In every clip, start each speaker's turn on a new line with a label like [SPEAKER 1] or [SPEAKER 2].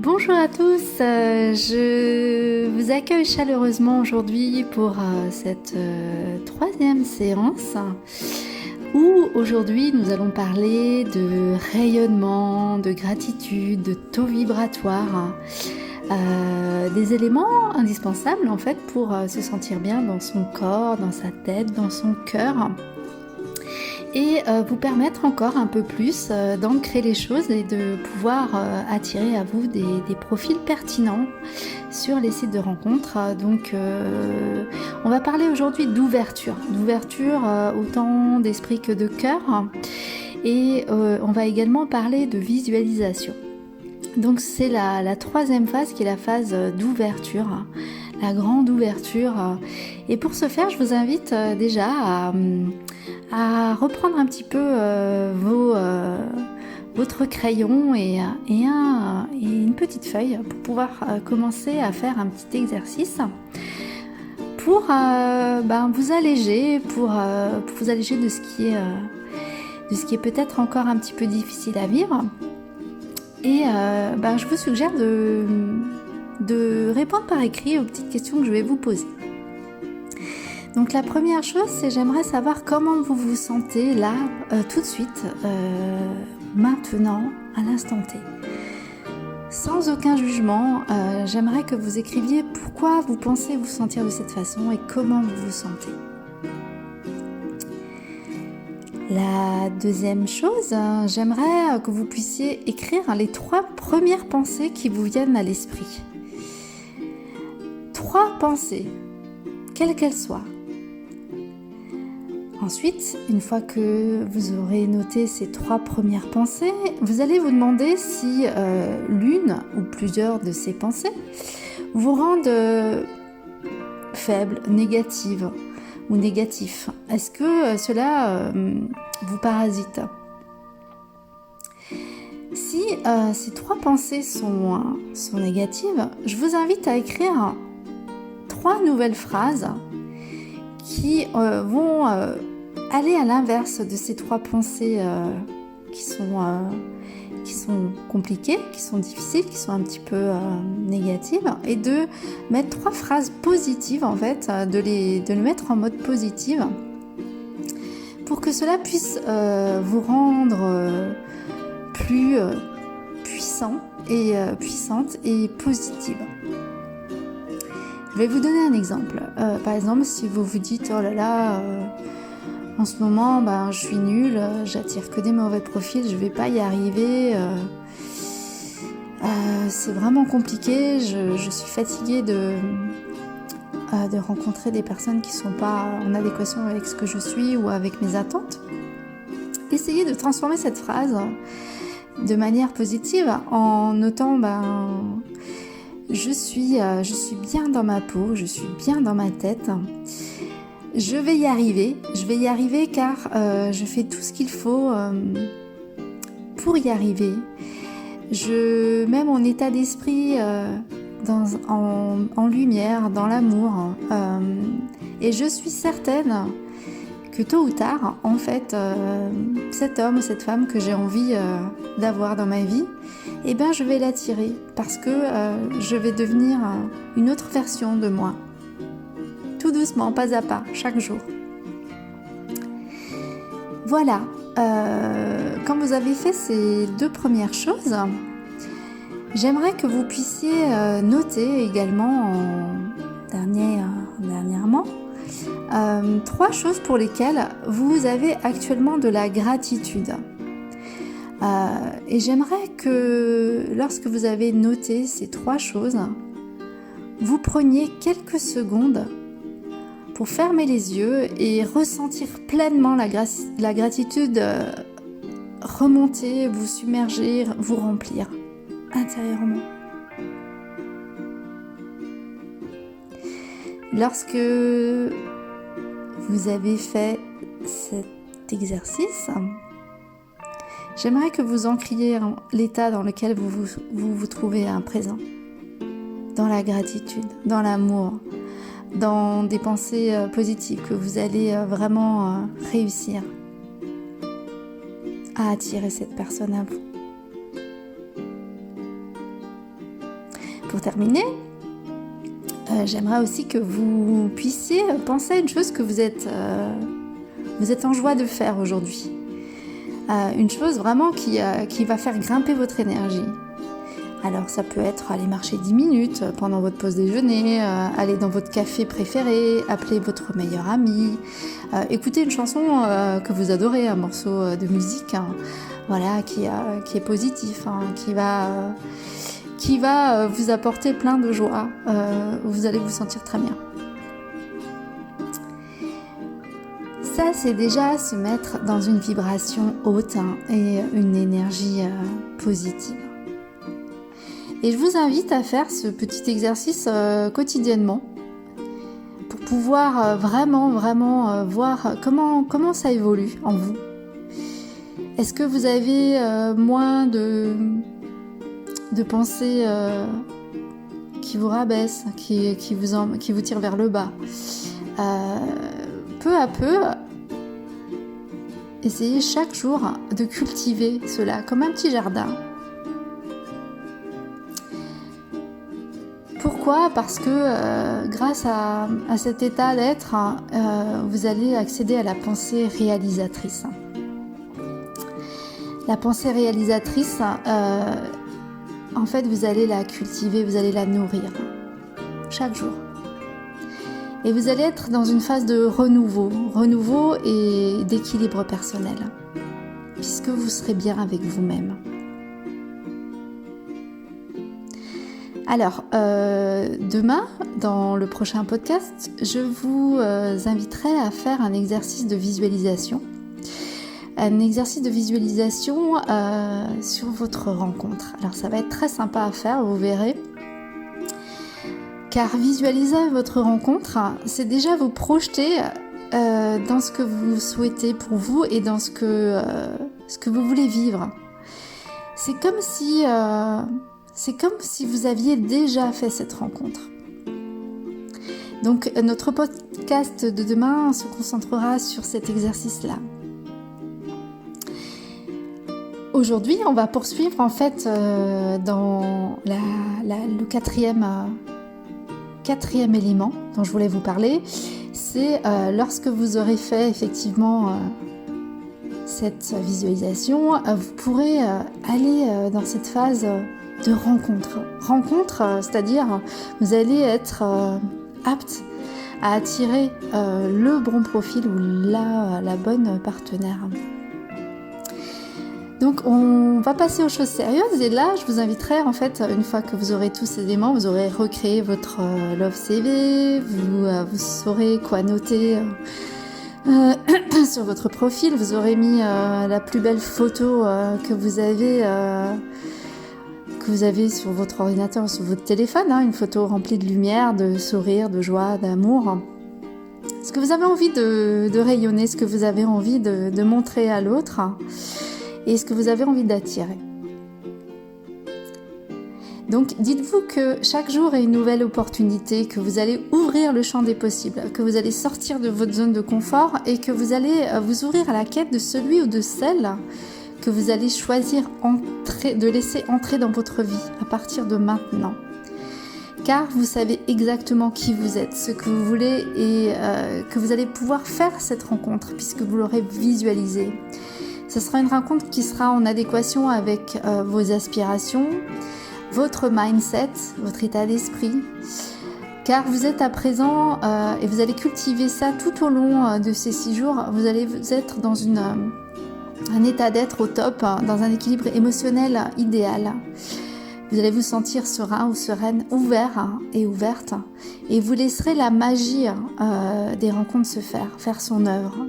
[SPEAKER 1] Bonjour à tous, je vous accueille chaleureusement aujourd'hui pour cette troisième séance où aujourd'hui nous allons parler de rayonnement, de gratitude, de taux vibratoire, des éléments indispensables en fait pour se sentir bien dans son corps, dans sa tête, dans son cœur. Et vous permettre encore un peu plus d'ancrer les choses et de pouvoir attirer à vous des profils pertinents sur les sites de rencontres. Donc on va parler aujourd'hui d'ouverture autant d'esprit que de cœur, et on va également parler de visualisation. Donc c'est la troisième phase qui est la phase d'ouverture, la grande ouverture. Et pour ce faire, je vous invite déjà à reprendre un petit peu votre crayon et une petite feuille pour pouvoir commencer à faire un petit exercice pour vous alléger, pour vous alléger de ce qui est peut-être encore un petit peu difficile à vivre. Et je vous suggère de répondre par écrit aux petites questions que je vais vous poser. Donc la première chose, c'est j'aimerais savoir comment vous vous sentez là, tout de suite, maintenant, à l'instant T. Sans aucun jugement, j'aimerais que vous écriviez pourquoi vous pensez vous sentir de cette façon et comment vous vous sentez. La deuxième chose, j'aimerais que vous puissiez écrire les 3 premières pensées qui vous viennent à l'esprit. 3 pensées, quelles qu'elles soient. Ensuite, une fois que vous aurez noté ces 3 premières pensées, vous allez vous demander si l'une ou plusieurs de ces pensées vous rendent faible, négative ou négatif. Est-ce que cela vous parasite ? Si ces 3 pensées sont négatives, je vous invite à écrire 3 nouvelles phrases qui vont aller à l'inverse de ces 3 pensées qui sont compliquées, qui sont difficiles, qui sont un petit peu négatives, et de mettre 3 phrases positives en fait, de les mettre en mode positive pour que cela puisse vous rendre plus puissant et puissante et positive. Je vais vous donner un exemple. Par exemple, si vous vous dites « Oh là là, en ce moment, je suis nulle, j'attire que des mauvais profils, je vais pas y arriver, c'est vraiment compliqué, je suis fatiguée de rencontrer des personnes qui sont pas en adéquation avec ce que je suis ou avec mes attentes ». Essayez de transformer cette phrase de manière positive en notant je suis bien dans ma peau, je suis bien dans ma tête. Je vais y arriver car je fais tout ce qu'il faut pour y arriver. Je mets mon état d'esprit en lumière, dans l'amour, et je suis certaine que tôt ou tard, en fait, cet homme ou cette femme que j'ai envie d'avoir dans ma vie, je vais l'attirer parce que je vais devenir une autre version de moi. Tout doucement, pas à pas, chaque jour. Voilà, quand vous avez fait ces 2 premières choses, j'aimerais que vous puissiez noter également dernièrement 3 choses pour lesquelles vous avez actuellement de la gratitude. Et j'aimerais que lorsque vous avez noté ces 3 choses, vous preniez quelques secondes pour fermer les yeux et ressentir pleinement la gratitude remonter, vous submerger, vous remplir intérieurement. Lorsque vous avez fait cet exercice, j'aimerais que vous ancriez l'état dans lequel vous trouvez à présent. Dans la gratitude, dans l'amour, dans des pensées positives que vous allez vraiment réussir à attirer cette personne à vous. pour terminer, j'aimerais aussi que vous puissiez penser à une chose que vous êtes en joie de faire aujourd'hui. Une chose vraiment qui va faire grimper votre énergie. Alors ça peut être aller marcher 10 minutes pendant votre pause déjeuner, aller dans votre café préféré, appeler votre meilleur ami, écouter une chanson que vous adorez, un morceau de musique, voilà, qui est positif, qui va vous apporter plein de joie, vous allez vous sentir très bien. Ça, c'est déjà se mettre dans une vibration haute et une énergie positive. Et je vous invite à faire ce petit exercice quotidiennement pour pouvoir vraiment voir comment ça évolue en vous. Est-ce que vous avez moins de pensées qui vous rabaissent, qui vous tirent vers le bas? Peu à peu, essayez chaque jour de cultiver cela comme un petit jardin. Pourquoi ? Parce que grâce à cet état d'être, vous allez accéder à la pensée réalisatrice. La pensée réalisatrice, en fait, vous allez la cultiver, vous allez la nourrir chaque jour. Et vous allez être dans une phase de renouveau et d'équilibre personnel, puisque vous serez bien avec vous-même. Alors, demain, dans le prochain podcast, je vous inviterai à faire un exercice de visualisation. Un exercice de visualisation sur votre rencontre. Alors, ça va être très sympa à faire, vous verrez. Car visualiser votre rencontre, c'est déjà vous projeter dans ce que vous souhaitez pour vous et dans ce que vous voulez vivre. C'est comme si vous aviez déjà fait cette rencontre. Donc notre podcast de demain se concentrera sur cet exercice-là. Aujourd'hui, on va poursuivre en fait dans le quatrième élément dont je voulais vous parler. C'est lorsque vous aurez fait effectivement cette visualisation, vous pourrez aller dans cette phase de rencontre, c'est-à-dire vous allez être apte à attirer le bon profil ou la bonne partenaire. Donc on va passer aux choses sérieuses et là je vous inviterai en fait, une fois que vous aurez tous ces éléments, vous aurez recréé votre Love CV, vous saurez quoi noter sur votre profil, vous aurez mis la plus belle photo que vous avez sur votre ordinateur, sur votre téléphone, une photo remplie de lumière, de sourire, de joie, d'amour. Ce que vous avez envie de rayonner, ce que vous avez envie de montrer à l'autre et ce que vous avez envie d'attirer. Donc dites-vous que chaque jour est une nouvelle opportunité, que vous allez ouvrir le champ des possibles, que vous allez sortir de votre zone de confort et que vous allez vous ouvrir à la quête de celui ou de celle que vous allez choisir de laisser entrer dans votre vie à partir de maintenant. Car vous savez exactement qui vous êtes, ce que vous voulez et que vous allez pouvoir faire cette rencontre puisque vous l'aurez visualisée. Ce sera une rencontre qui sera en adéquation avec vos aspirations, votre mindset, votre état d'esprit, car vous êtes à présent et vous allez cultiver ça tout au long de ces 6 jours. Vous allez être dans un état d'être au top, dans un équilibre émotionnel idéal. Vous allez vous sentir serein ou sereine, ouvert et ouverte, et vous laisserez la magie des rencontres se faire son œuvre,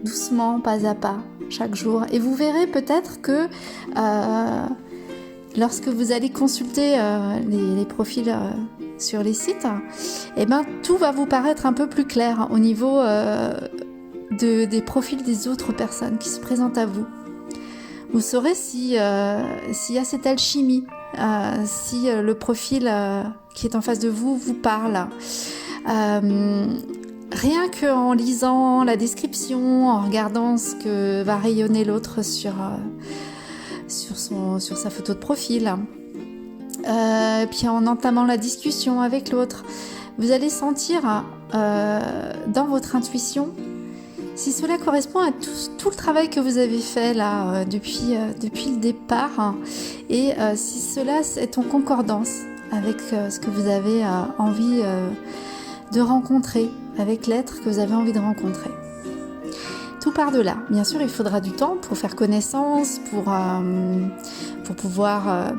[SPEAKER 1] doucement, pas à pas, chaque jour. Et vous verrez peut-être que lorsque vous allez consulter les profils sur les sites, tout va vous paraître un peu plus clair au niveau des profils des autres personnes qui se présentent à vous. Vous saurez s'il y a cette alchimie, si le profil qui est en face de vous parle. Rien qu'en lisant la description, en regardant ce que va rayonner l'autre sur sa photo de profil, Puis en entamant la discussion avec l'autre, vous allez sentir dans votre intuition si cela correspond à tout le travail que vous avez fait là depuis le départ, et si cela est en concordance avec ce que vous avez envie de rencontrer, avec l'être que vous avez envie de rencontrer. Tout part de là. Bien sûr, il faudra du temps pour faire connaissance, pour pouvoir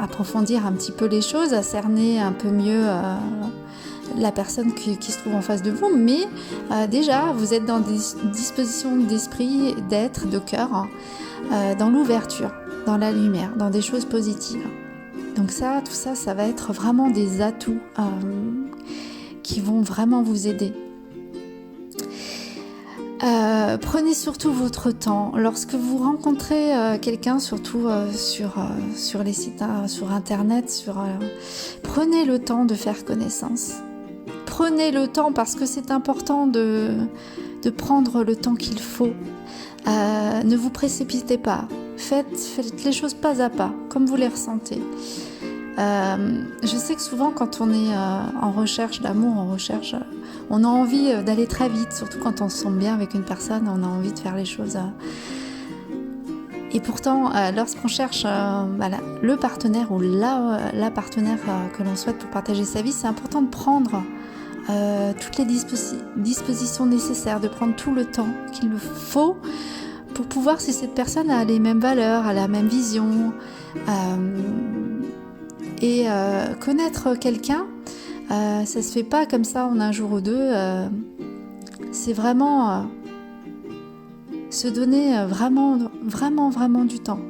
[SPEAKER 1] approfondir un petit peu les choses, à cerner un peu mieux la personne qui se trouve en face de vous, mais déjà vous êtes dans des dispositions d'esprit, d'être, de cœur, dans l'ouverture, dans la lumière, dans des choses positives. Donc tout ça, ça va être vraiment des atouts qui vont vraiment vous aider. Prenez surtout votre temps. Lorsque vous rencontrez quelqu'un, surtout sur les sites, sur internet, prenez le temps de faire connaissance. Prenez le temps, parce que c'est important de prendre le temps qu'il faut. Ne vous précipitez pas. Faites les choses pas à pas, comme vous les ressentez. Je sais que souvent, quand on est en recherche d'amour, on a envie d'aller très vite, surtout quand on se sent bien avec une personne, on a envie de faire les choses. Et pourtant, lorsqu'on cherche le partenaire ou la partenaire que l'on souhaite pour partager sa vie, c'est important de prendre toutes les dispositions nécessaires, de prendre tout le temps qu'il faut pour pouvoir, si cette personne a les mêmes valeurs, a la même vision, et connaître quelqu'un, ça se fait pas comme ça en un jour ou deux. C'est vraiment se donner vraiment du temps.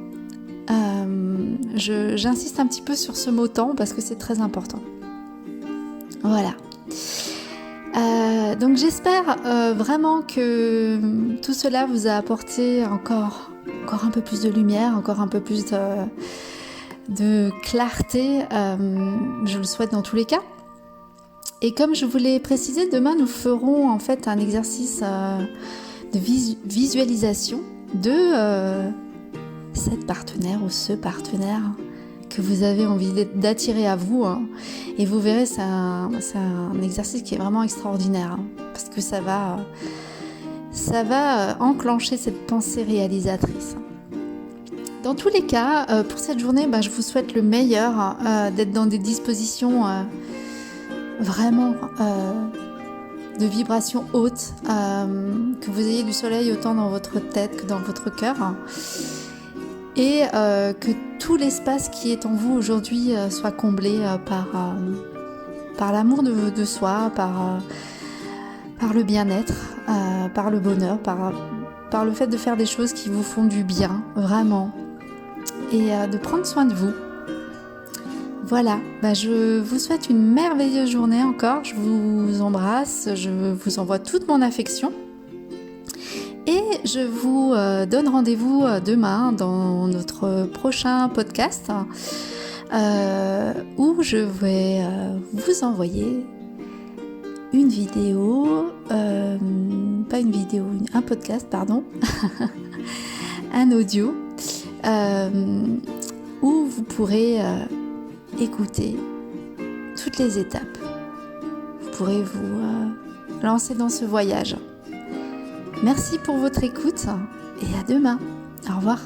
[SPEAKER 1] J'insiste un petit peu sur ce mot temps parce que c'est très important. Voilà. Donc j'espère vraiment que tout cela vous a apporté encore un peu plus de lumière, encore un peu plus de clarté. Je le souhaite dans tous les cas. Et comme je vous l'ai précisé, demain nous ferons en fait un exercice de visualisation de cette partenaire ou ce partenaire que vous avez envie d'attirer à vous, hein. Et vous verrez, c'est un exercice qui est vraiment extraordinaire, hein, parce que ça va enclencher cette pensée réalisatrice. Dans tous les cas, pour cette journée, je vous souhaite le meilleur, d'être dans des dispositions vraiment de vibrations hautes, que vous ayez du soleil autant dans votre tête que dans votre cœur, et que tout l'espace qui est en vous aujourd'hui soit comblé par l'amour de soi, par le bien-être, par le bonheur, par le fait de faire des choses qui vous font du bien, vraiment, et de prendre soin de vous. Voilà, je vous souhaite une merveilleuse journée encore, je vous embrasse, je vous envoie toute mon affection. Et je vous donne rendez-vous demain dans notre prochain podcast où je vais vous envoyer une vidéo, un podcast, pardon, un audio où vous pourrez écouter toutes les étapes. Vous pourrez vous lancer dans ce voyage. Merci pour votre écoute et à demain. Au revoir.